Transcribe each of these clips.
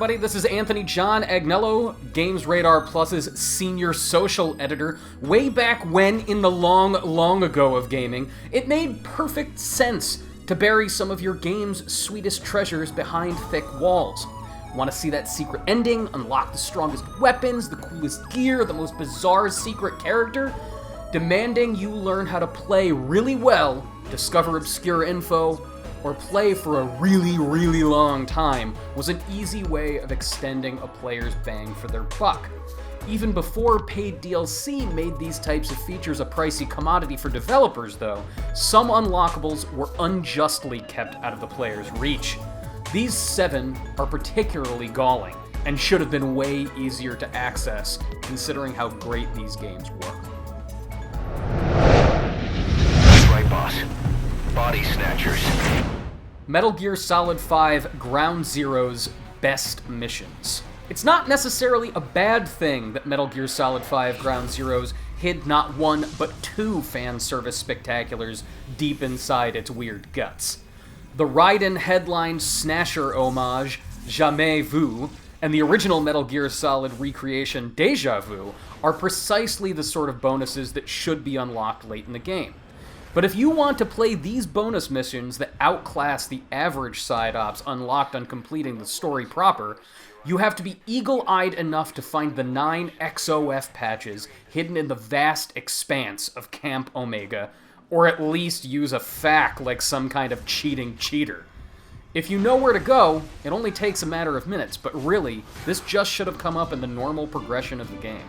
everybody, this is Anthony John Agnello, Games Radar Plus's senior social editor. Way back when, in the long, long ago of gaming, it made perfect sense to bury some of your game's sweetest treasures behind thick walls. Want to see that secret ending, unlock the strongest weapons, the coolest gear, the most bizarre secret character? Demanding you learn how to play really well, discover obscure info, or play for a really, really long time was an easy way of extending a player's bang for their buck. Even before paid DLC made these types of features a pricey commodity for developers, though, some unlockables were unjustly kept out of the player's reach. These 7 are particularly galling, and should have been way easier to access, considering how great these games were. Right, boss. Body Snatchers. Metal Gear Solid 5 Ground Zero's best missions. It's not necessarily a bad thing that Metal Gear Solid 5 Ground Zeroes hid not one, but 2 fan service spectaculars deep inside its weird guts. The Raiden headlined Snatcher homage, Jamais Vu, and the original Metal Gear Solid recreation, Deja Vu, are precisely the sort of bonuses that should be unlocked late in the game. But if you want to play these bonus missions that outclass the average side ops unlocked on completing the story proper, you have to be eagle-eyed enough to find the 9 XOF patches hidden in the vast expanse of Camp Omega, or at least use a FAQ like some kind of cheating cheater. If you know where to go, it only takes a matter of minutes, but really, this just should have come up in the normal progression of the game.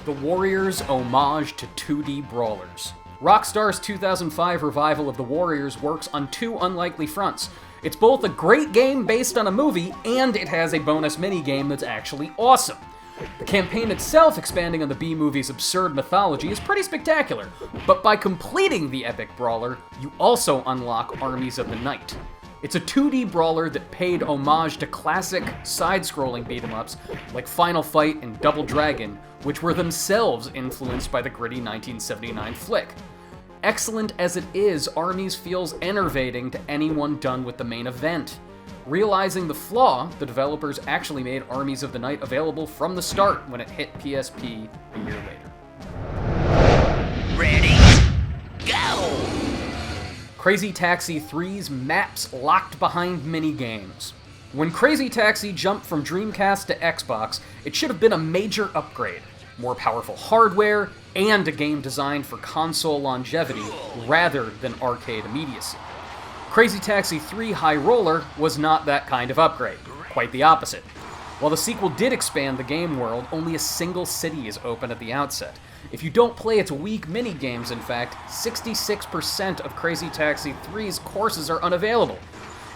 The Warriors' homage to 2D brawlers. Rockstar's 2005 revival of The Warriors works on 2 unlikely fronts. It's both a great game based on a movie, and it has a bonus minigame that's actually awesome. The campaign itself, expanding on the B-movie's absurd mythology, is pretty spectacular, but by completing the epic brawler, you also unlock Armies of the Night. It's a 2D brawler that paid homage to classic side-scrolling beat-em-ups like Final Fight and Double Dragon, which were themselves influenced by the gritty 1979 flick. Excellent as it is, Armies feels enervating to anyone done with the main event. Realizing the flaw, the developers actually made Armies of the Night available from the start when it hit PSP a year later. Ready? Go! Crazy Taxi 3's maps locked behind minigames. When Crazy Taxi jumped from Dreamcast to Xbox, it should have been a major upgrade. More powerful hardware, and a game designed for console longevity rather than arcade immediacy. Crazy Taxi 3 High Roller was not that kind of upgrade, quite the opposite. While the sequel did expand the game world, only a single city is open at the outset. If you don't play its weak minigames, in fact, 66% of Crazy Taxi 3's courses are unavailable.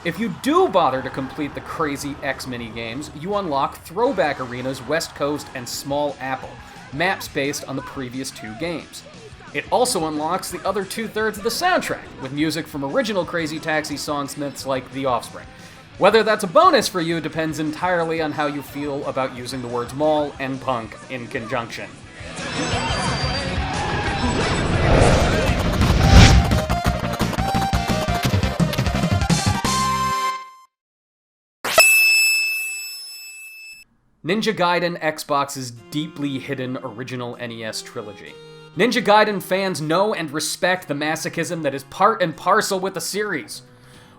If you do bother to complete the Crazy X minigames, you unlock Throwback Arena's West Coast and Small Apple, maps based on the previous 2 games. It also unlocks the other 2/3 of the soundtrack, with music from original Crazy Taxi songsmiths like The Offspring. Whether that's a bonus for you depends entirely on how you feel about using the words mall and punk in conjunction. Ninja Gaiden, Xbox's deeply hidden original NES trilogy. Ninja Gaiden fans know and respect the masochism that is part and parcel with the series.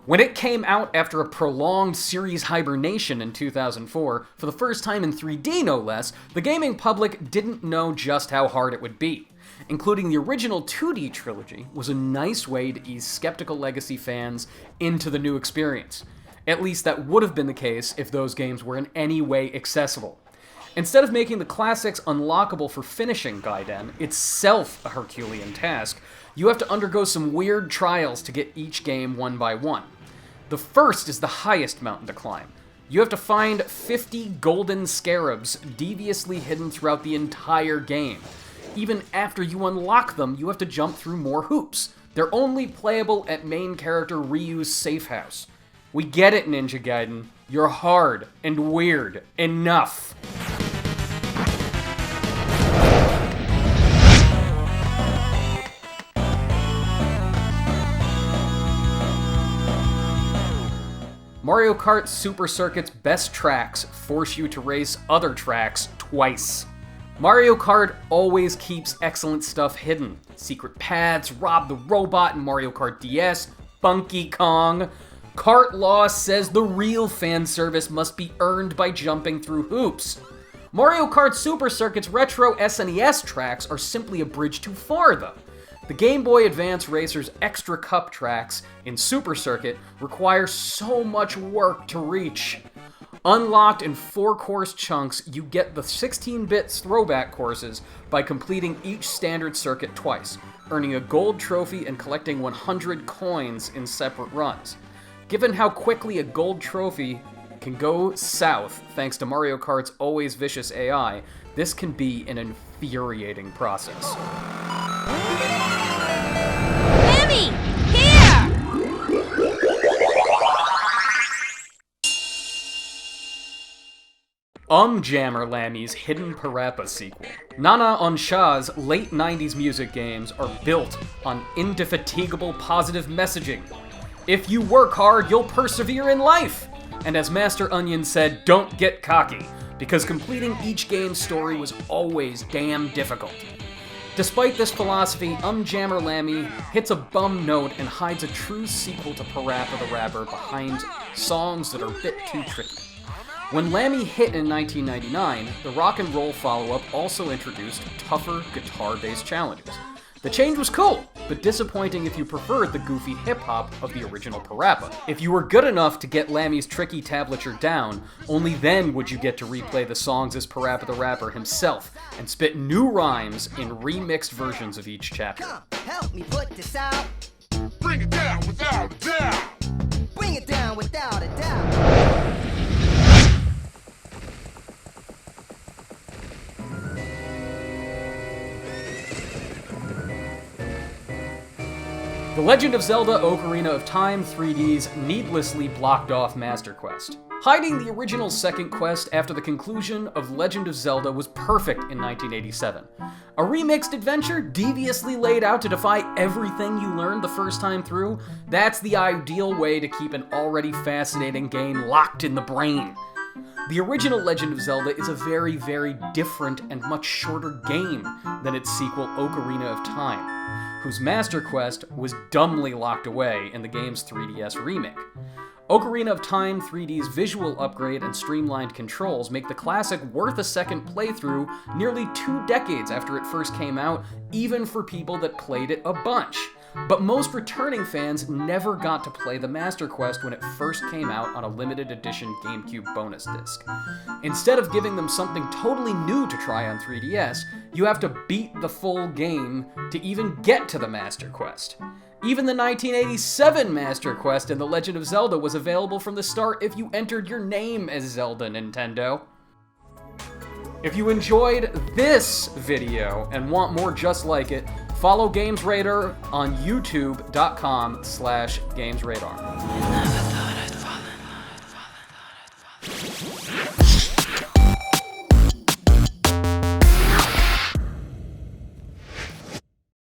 When it came out after a prolonged series hibernation in 2004, for the first time in 3D no less, the gaming public didn't know just how hard it would be. Including the original 2D trilogy was a nice way to ease skeptical Legacy fans into the new experience. At least that would have been the case if those games were in any way accessible. Instead of making the classics unlockable for finishing Gaiden, itself a Herculean task, you have to undergo some weird trials to get each game one by one. The first is the highest mountain to climb. You have to find 50 golden scarabs deviously hidden throughout the entire game. Even after you unlock them, you have to jump through more hoops. They're only playable at main character Ryu's safe house. We get it, Ninja Gaiden. You're hard and weird. Enough. Mario Kart Super Circuit's best tracks force you to race other tracks twice. Mario Kart always keeps excellent stuff hidden. Secret paths, Rob the Robot in Mario Kart DS, Funky Kong. Kart Law says the real fan service must be earned by jumping through hoops. Mario Kart Super Circuit's retro SNES tracks are simply a bridge too far, though. The Game Boy Advance Racer's extra cup tracks in Super Circuit require so much work to reach. Unlocked in 4-course chunks, you get the 16-bit throwback courses by completing each standard circuit twice, earning a gold trophy and collecting 100 coins in separate runs. Given how quickly a gold trophy can go south thanks to Mario Kart's always vicious AI, this can be an infuriating process. Lammy! Here! Jammer Lammy's Hidden Parappa sequel. Nana Onsha's late 90s music games are built on indefatigable positive messaging. If you work hard, you'll persevere in life! And as Master Onion said, don't get cocky, because completing each game's story was always damn difficult. Despite this philosophy, Jammer Lammy hits a bum note and hides a true sequel to Parappa the Rapper behind songs that are a bit too tricky. When Lammy hit in 1999, the rock and roll follow-up also introduced tougher guitar-based challenges. The change was cool, but disappointing if you preferred the goofy hip-hop of the original Parappa. If you were good enough to get Lammy's tricky tablature down, only then would you get to replay the songs as Parappa the Rapper himself, and spit new rhymes in remixed versions of each chapter. Come, help me put this out. Bring it down without a doubt. Bring it down without a doubt. The Legend of Zelda Ocarina of Time 3D's needlessly blocked off Master Quest. Hiding the original second quest after the conclusion of Legend of Zelda was perfect in 1987. A remixed adventure deviously laid out to defy everything you learned the first time through? That's the ideal way to keep an already fascinating game locked in the brain. The original Legend of Zelda is a very, very different and much shorter game than its sequel Ocarina of Time, whose Master Quest was dumbly locked away in the game's 3DS remake. Ocarina of Time 3D's visual upgrade and streamlined controls make the classic worth a second playthrough nearly 2 decades after it first came out, even for people that played it a bunch. But most returning fans never got to play the Master Quest when it first came out on a limited edition GameCube bonus disc. Instead of giving them something totally new to try on 3DS, you have to beat the full game to even get to the Master Quest. Even the 1987 Master Quest in The Legend of Zelda was available from the start if you entered your name as Zelda, Nintendo. If you enjoyed this video and want more just like it, follow GamesRadar on youtube.com/GamesRadar.